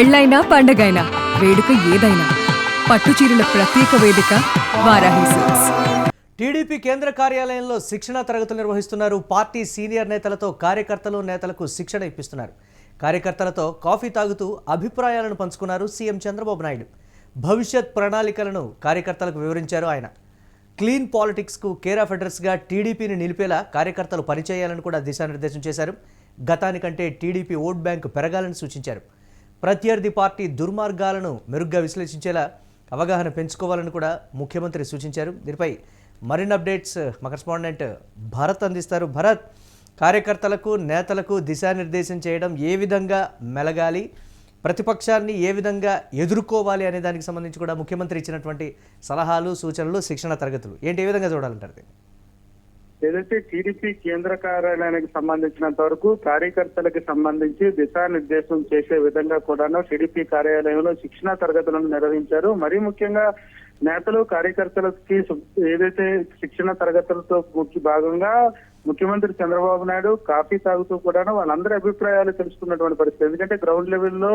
పెళ్ళైనా పండగైనా వేడుక ఏదైనా పట్టుచీరల ప్రత్యేక వేదిక వారాహి సిల్క్స్. టీడీపీ కేంద్ర కార్యాలయంలో శిక్షణ తరగతులు నిర్వహిస్తున్నారు. పార్టీ సీనియర్ నేతలతో కార్యకర్తలు నేతలకు శిక్షణ ఇప్పిస్తున్నారు. కార్యకర్తలతో కాఫీ తాగుతూ అభిప్రాయాలను పంచుకున్నారు సీఎం చంద్రబాబు నాయుడు. భవిష్యత్ ప్రణాళికలను కార్యకర్తలకు వివరించారు ఆయన. క్లీన్ పాలిటిక్స్కు కేర్ ఆఫ్ అడ్రస్గా టీడీపీని నిలిపేలా కార్యకర్తలు పనిచేయాలని కూడా దిశానిర్దేశం చేశారు. గతానికంటే టీడీపీ ఓట్ బ్యాంకు పెరగాలని సూచించారు. ప్రత్యర్థి పార్టీ దుర్మార్గాలను మెరుగ్గా విశ్లేషించేలా అవగాహన పెంచుకోవాలని కూడా ముఖ్యమంత్రి సూచించారు. దీనిపై మరిన్ని అప్డేట్స్ మా కరెస్పాండెంట్ భరత్ అందిస్తారు. భరత్, కార్యకర్తలకు నేతలకు దిశానిర్దేశం చేయడం ఏ విధంగా మెలగాలి, ప్రతిపక్షాన్ని ఏ విధంగా ఎదుర్కోవాలి అనే దానికి సంబంధించి కూడా ముఖ్యమంత్రి ఇచ్చినటువంటి సలహాలు, సూచనలు, శిక్షణ తరగతులు ఏంటి, ఏ విధంగా చూడాలంటారు? ఏదైతే టీడీపీ కేంద్ర కార్యాలయానికి సంబంధించినంత వరకు కార్యకర్తలకు సంబంధించి దిశానిర్దేశం చేసే విధంగా కూడాను టీడీపీ కార్యాలయంలో శిక్షణ తరగతులను నిర్వహించారు. మరీ ముఖ్యంగా నేతలు కార్యకర్తలకి ఏదైతే శిక్షణ తరగతులతో భాగంగా ముఖ్యమంత్రి చంద్రబాబు నాయుడు కాఫీ తాగుతూ కూడాను వాళ్ళందరి అభిప్రాయాలు తెలుసుకున్నటువంటి పరిస్థితి. ఎందుకంటే గ్రౌండ్ లెవెల్లో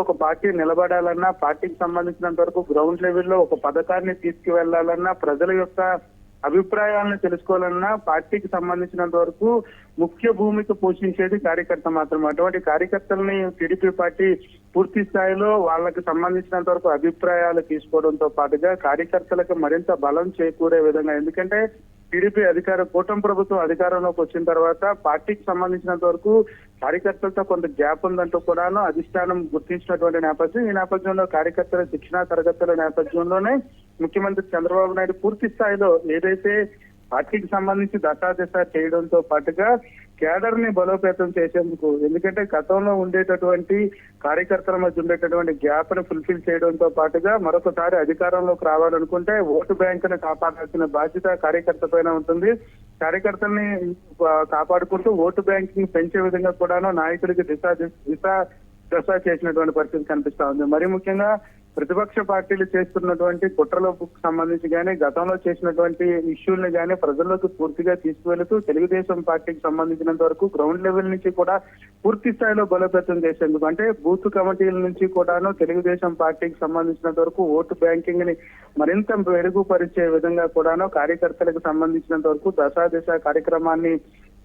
ఒక పార్టీ నిలబడాలన్నా, పార్టీకి సంబంధించినంత వరకు గ్రౌండ్ లెవెల్లో ఒక పథకాన్ని తీసుకువెళ్లాలన్నా, ప్రజల యొక్క అభిప్రాయాలను తెలుసుకోవాలన్నా పార్టీకి సంబంధించినంత వరకు ముఖ్య భూమిక పోషించేది కార్యకర్త మాత్రమే. అటువంటి కార్యకర్తలని టీడీపీ పార్టీ పూర్తి స్థాయిలో వాళ్ళకి సంబంధించినంత వరకు అభిప్రాయాలు తీసుకోవడంతో పాటుగా కార్యకర్తలకు మరింత బలం చేకూరే విధంగా, ఎందుకంటే టీడీపీ కూటమి ప్రభుత్వం అధికారంలోకి వచ్చిన తర్వాత పార్టీకి సంబంధించినంత వరకు కార్యకర్తలతో కొంత గ్యాప్ ఉందంటూ కూడాను అధిష్టానం గుర్తించినటువంటి నేపథ్యం. ఈ నేపథ్యంలో కార్యకర్తల శిక్షణ తరగతుల నేపథ్యంలోనే ముఖ్యమంత్రి చంద్రబాబు నాయుడు పూర్తి స్థాయిలో ఏదైతే పార్టీకి సంబంధించి దశాదిశ చేయడంతో పాటుగా కేడర్ ని బలోపేతం చేసేందుకు, ఎందుకంటే గతంలో ఉండేటటువంటి కార్యకర్తల మధ్య ఉండేటటువంటి గ్యాప్ ని ఫుల్ఫిల్ చేయడంతో పాటుగా మరొకసారి అధికారంలోకి రావాలనుకుంటే ఓటు బ్యాంకును కాపాడాల్సిన బాధ్యత కార్యకర్త పైన ఉంటుంది. కార్యకర్తల్ని కాపాడుకుంటూ ఓటు బ్యాంకింగ్ పెంచే విధంగా కూడాను నాయకుడికి దశ చేసినటువంటి పరిస్థితి కనిపిస్తా ఉంది. మరి ముఖ్యంగా ప్రతిపక్ష పార్టీలు చేస్తున్నటువంటి కుట్రలకు సంబంధించి కానీ, గతంలో చేసినటువంటి ఇష్యూల్ని కానీ ప్రజల్లోకి పూర్తిగా తీసుకువెళుతూ తెలుగుదేశం పార్టీకి సంబంధించినంత వరకు గ్రౌండ్ లెవెల్ నుంచి కూడా పూర్తి స్థాయిలో బలోపేతం చేసేందుకు, అంటే బూత్ కమిటీల నుంచి కూడాను తెలుగుదేశం పార్టీకి సంబంధించినంత వరకు ఓటు బ్యాంకింగ్ ని మరింత మెరుగుపరిచే విధంగా కూడాను కార్యకర్తలకు సంబంధించినంత వరకు దశాదిశ కార్యక్రమాన్ని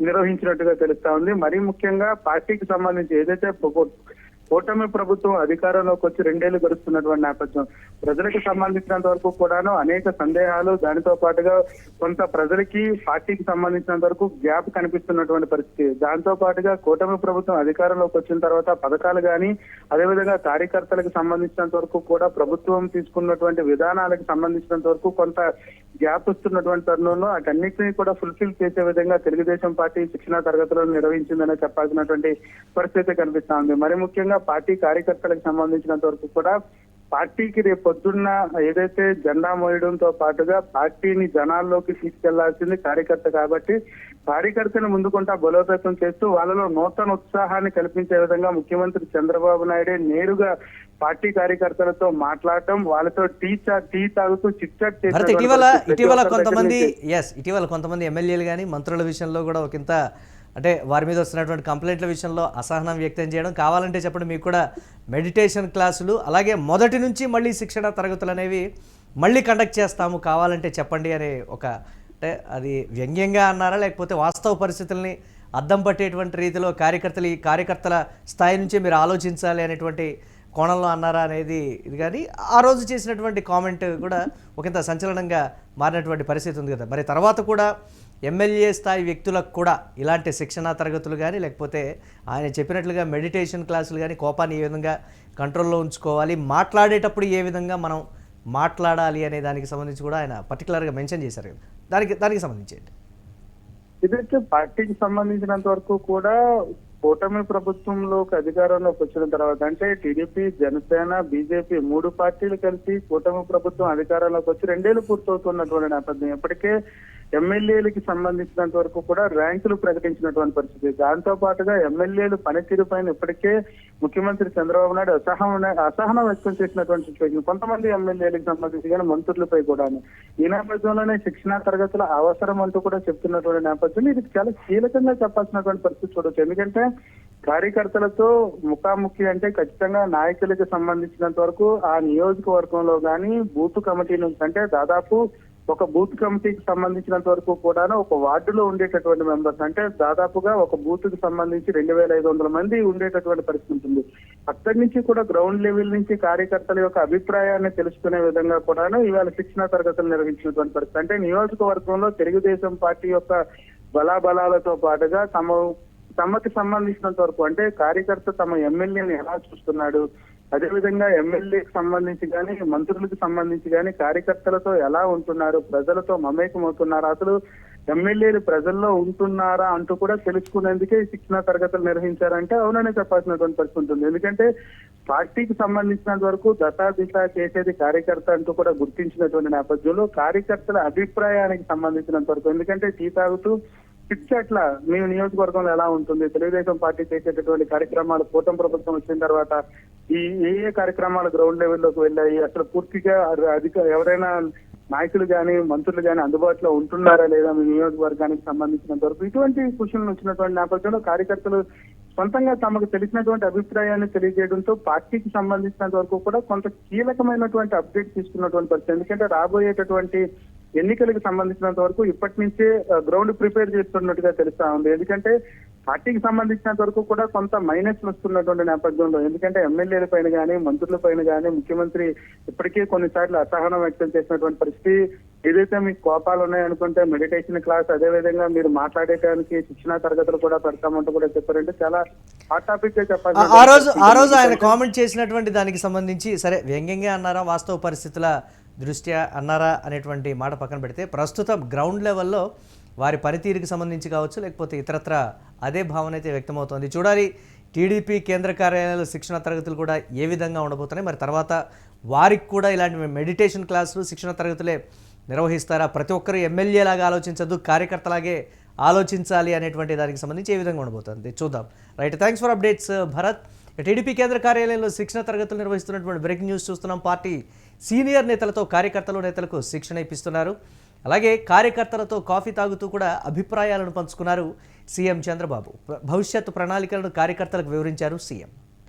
నిర్వహించినట్టుగా తెలుస్తా ఉంది. మరీ ముఖ్యంగా పార్టీకి సంబంధించి ఏదైతే కూటమి ప్రభుత్వం అధికారంలోకి వచ్చి 2 ఏళ్లు గడుస్తున్నటువంటి నేపథ్యం, ప్రజలకు సంబంధించినంత వరకు కూడాను అనేక సందేహాలు, దానితో పాటుగా కొంత ప్రజలకి పార్టీకి సంబంధించినంత వరకు గ్యాప్ కనిపిస్తున్నటువంటి పరిస్థితి. దాంతో పాటుగా కూటమి ప్రభుత్వం అధికారంలోకి వచ్చిన తర్వాత పథకాలు కానీ, అదేవిధంగా కార్యకర్తలకు సంబంధించినంత వరకు కూడా ప్రభుత్వం తీసుకున్నటువంటి విధానాలకు సంబంధించినంత వరకు కొంత గ్యాప్ వస్తున్నటువంటి తరుణంలో అటన్నిటినీ కూడా ఫుల్ఫిల్ చేసే విధంగా తెలుగుదేశం పార్టీ శిక్షణ తరగతులను నిర్వహించిందనే చెప్పాల్సినటువంటి పరిస్థితి కనిపిస్తా ఉంది. మరి ముఖ్యంగా పార్టీ కార్యకర్తలకు సంబంధించినంత వరకు కూడా పార్టీకి రేపు పొద్దున్న ఏదైతే జెండా మోయడంతో పాటుగా పార్టీని జనాల్లోకి తీసుకెళ్లాల్సింది కార్యకర్త కాబట్టి కార్యకర్తను ముందుకుంటా బలోపేతం చేస్తూ వాళ్ళలో నూతన ఉత్సాహాన్ని కల్పించే విధంగా ముఖ్యమంత్రి చంద్రబాబు నాయుడే నేరుగా పార్టీ కార్యకర్తలతో మాట్లాడటం, వాళ్ళతో టీ తాగుతూ చిట్చాట్ చేసి ఇటీవల కొంతమంది ఎమ్మెల్యేలు కానీ మంత్రుల విషయంలో కూడా ఒకంత అంటే వారి మీద వస్తున్నటువంటి కంప్లైంట్ల విషయంలో అసహనం వ్యక్తం చేయడం, కావాలంటే చెప్పండి మీకు కూడా మెడిటేషన్ క్లాసులు, అలాగే మొదటి నుంచి మళ్ళీ శిక్షణ తరగతులు అనేవి మళ్ళీ కండక్ట్ చేస్తాము, కావాలంటే చెప్పండి అనే అంటే అది వ్యంగ్యంగా అన్నారా, లేకపోతే వాస్తవ పరిస్థితుల్ని అద్దం పట్టేటువంటి రీతిలో కార్యకర్తల స్థాయి నుంచి మీరు ఆలోచించాలి అనేటువంటి కోణంలో అన్నారా అనేది ఇది. కానీ ఆ రోజు చేసినటువంటి కామెంట్ కూడా ఒకంత సంచలనంగా మారినటువంటి పరిస్థితి ఉంది కదా. మరి తర్వాత కూడా ఎమ్మెల్యే స్థాయి వ్యక్తులకు కూడా ఇలాంటి శిక్షణా తరగతులు కానీ, లేకపోతే ఆయన చెప్పినట్లుగా మెడిటేషన్ క్లాసులు కానీ, కోపాన్ని ఏ విధంగా కంట్రోల్లో ఉంచుకోవాలి, మాట్లాడేటప్పుడు ఏ విధంగా మనం మాట్లాడాలి అనే దానికి సంబంధించి కూడా ఆయన పర్టికులర్గా మెన్షన్ చేశారు కదా. దానికి సంబంధించి ఇదైతే పార్టీకి సంబంధించినంత వరకు కూడా కూటమి ప్రభుత్వంలోకి అధికారంలోకి వచ్చిన తర్వాత, అంటే టీడీపీ, జనసేన, బీజేపీ 3 పార్టీలు కలిసి కూటమి ప్రభుత్వం అధికారంలోకి వచ్చి 2 ఏళ్లు పూర్తవుతున్నటువంటి నేపథ్యం. ఇప్పటికే ఎమ్మెల్యేలకి సంబంధించినంత వరకు కూడా ర్యాంకులు ప్రకటించినటువంటి పరిస్థితి. దాంతో పాటుగా ఎమ్మెల్యేలు పనితీరు పైన ఇప్పటికే ముఖ్యమంత్రి చంద్రబాబు నాయుడు అసహనం వ్యక్తం చేసినటువంటి సిచ్యువేషన్, కొంతమంది ఎమ్మెల్యేలకు సంబంధించి కానీ మంత్రులపై కూడా. ఈ నేపథ్యంలోనే శిక్షణా తరగతుల అవసరం అంటూ కూడా చెప్తున్నటువంటి నేపథ్యం ఇది చాలా కీలకంగా చెప్పాల్సినటువంటి పరిస్థితి చూడొచ్చు. ఎందుకంటే కార్యకర్తలతో ముఖాముఖి అంటే ఖచ్చితంగా నాయకులకు సంబంధించినంత వరకు ఆ నియోజకవర్గంలో గానీ బూత్ కమిటీ నుంచి అంటే దాదాపు ఒక బూత్ కమిటీకి సంబంధించినంత వరకు కూడా ఒక వార్డులో ఉండేటటువంటి మెంబర్స్ అంటే దాదాపుగా ఒక బూత్ కి సంబంధించి 2,500 మంది ఉండేటటువంటి పరిస్థితి ఉంటుంది. అక్కడి నుంచి కూడా గ్రౌండ్ లెవెల్ నుంచి కార్యకర్తల యొక్క అభిప్రాయాన్ని తెలుసుకునే విధంగా కూడాను ఇవాళ శిక్షణా తరగతులు నిర్వహించినటువంటి పరిస్థితి. అంటే నియోజకవర్గంలో తెలుగుదేశం పార్టీ యొక్క బలాబలాలతో పాటుగా తమకి సంబంధించినంత వరకు అంటే కార్యకర్త తమ ఎమ్మెల్యేని ఎలా చూస్తున్నాడు, అదేవిధంగా ఎమ్మెల్యేకి సంబంధించి కానీ మంత్రులకు సంబంధించి కానీ కార్యకర్తలతో ఎలా ఉంటున్నారు, ప్రజలతో మమేకం అవుతున్నారా, అసలు ఎమ్మెల్యేలు ప్రజల్లో ఉంటున్నారా అంటూ కూడా తెలుసుకునేందుకే శిక్షణా తరగతులు నిర్వహించారంటే అవుననే చెప్పాల్సినటువంటి పరిస్థితి ఉంటుంది. ఎందుకంటే పార్టీకి సంబంధించినంత వరకు దశ చేసేది కార్యకర్త అంటూ కూడా గుర్తించినటువంటి నేపథ్యంలో కార్యకర్తల అభిప్రాయానికి సంబంధించినంత వరకు ఎందుకంటే టీ తాగుతూ అట్లా మీ నియోజకవర్గంలో ఎలా ఉంటుంది, తెలుగుదేశం పార్టీ చేసేటటువంటి కార్యక్రమాలు కూటమి ప్రభుత్వం వచ్చిన తర్వాత ఏ కార్యక్రమాలు గ్రౌండ్ లెవెల్లోకి వెళ్ళాయి, అసలు పూర్తిగా ఎవరైనా నాయకులు కానీ మంత్రులు కానీ అందుబాటులో ఉంటున్నారా లేదా మీ నియోజకవర్గానికి సంబంధించినంత వరకు ఇటువంటి క్వశ్చన్లు వచ్చినటువంటి నేపథ్యంలో కార్యకర్తలు సొంతంగా తమకు తెలిసినటువంటి అభిప్రాయాన్ని తెలియజేయడంతో పార్టీకి సంబంధించినంత వరకు కూడా కొంత కీలకమైనటువంటి అప్డేట్ తీసుకున్నటువంటి పరిస్థితి. ఎందుకంటే రాబోయేటటువంటి ఎన్నికలకు సంబంధించినంత వరకు ఇప్పటి నుంచే గ్రౌండ్ ప్రిపేర్ చేస్తున్నట్టుగా తెలుస్తా ఉంది. ఎందుకంటే పార్టీకి సంబంధించినంత వరకు కూడా కొంత మైనస్ వస్తున్నటువంటి నేపథ్యంలో ఎందుకంటే ఎమ్మెల్యేల పైన కానీ మంత్రుల పైన కానీ ముఖ్యమంత్రి ఇప్పటికే కొన్నిసార్లు అసహనం వ్యక్తం చేసినటువంటి పరిస్థితి. ఏదైతే మీకు కోపాలు ఉన్నాయనుకుంటే మెడిటేషన్ క్లాస్ అదేవిధంగా మీరు మాట్లాడేటానికి శిక్షణా తరగతులు కూడా పెడతామంటూ కూడా చెప్పారంటే చాలా హాట్ టాపిక్ గా చెప్పాలి. ఆ రోజు ఆయన కామెంట్ చేసినటువంటి దానికి సంబంధించి సరే వ్యంగ్యంగా అన్నారా వాస్తవ పరిస్థితుల దృష్ట్యా అన్నారా అనేటువంటి మాట పక్కన పెడితే ప్రస్తుతం గ్రౌండ్ లెవెల్లో వారి పనితీరుకి సంబంధించి కావచ్చు లేకపోతే ఇతరత్ర అదే భావన అయితే వ్యక్తమవుతోంది. చూడాలి టీడీపీ కేంద్ర కార్యాలయాల శిక్షణ తరగతులు కూడా ఏ విధంగా ఉండబోతున్నాయి, మరి తర్వాత వారికి కూడా ఇలాంటి మెడిటేషన్ క్లాసులు శిక్షణ తరగతులే నిర్వహిస్తారా, ప్రతి ఒక్కరు ఎమ్మెల్యేలాగా ఆలోచించద్దు కార్యకర్తలాగే ఆలోచించాలి అనేటువంటి దానికి సంబంధించి ఏ విధంగా ఉండబోతుంది చూద్దాం. Right, thanks for updates Bharat. TDP కేంద్ర కార్యాలయంలో శిక్షణ తరగతులు నిర్వహిస్తున్నటువంటి బ్రేకింగ్ న్యూస్ చూస్తున్నాం. పార్టీ సీనియర్ నేతలతో నేతలకు శిక్షణ ఇప్పిస్తున్నారు. అలాగే కార్యకర్తలతో కాఫీ తాగుతూ కూడా అభిప్రాయాలను పంచుకున్నారు సీఎం చంద్రబాబు. భవిష్యత్తు ప్రణాళికలను కార్యకర్తలకు వివరించారు సీఎం.